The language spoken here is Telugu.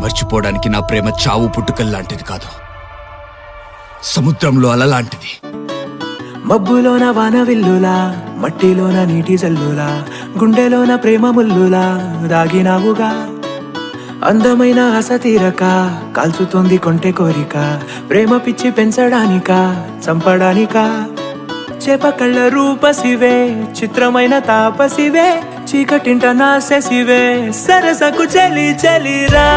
మర్చిపోవడానికి నా ప్రేమ చావు పుట్టుకల్లాంటిది కాదు, సముద్రంలో అలలాంటిది. మబ్బులోన వాన విల్లులా, మట్టిలోన నీటి జల్లులా, గుండెలోన ప్రేమ ముల్లులా దాగినావుగా. అందమైన ఆశ తీరక కాల్చుతోంది కొంటె కోరిక, ప్రేమ పిచ్చి పెంచడానికా చంపడానికా. చేప కళ్ళ రూపసివే, చిత్రమైన తాపసివే, చీకటింట నాశసివే, సరసకు చలి చలిరా.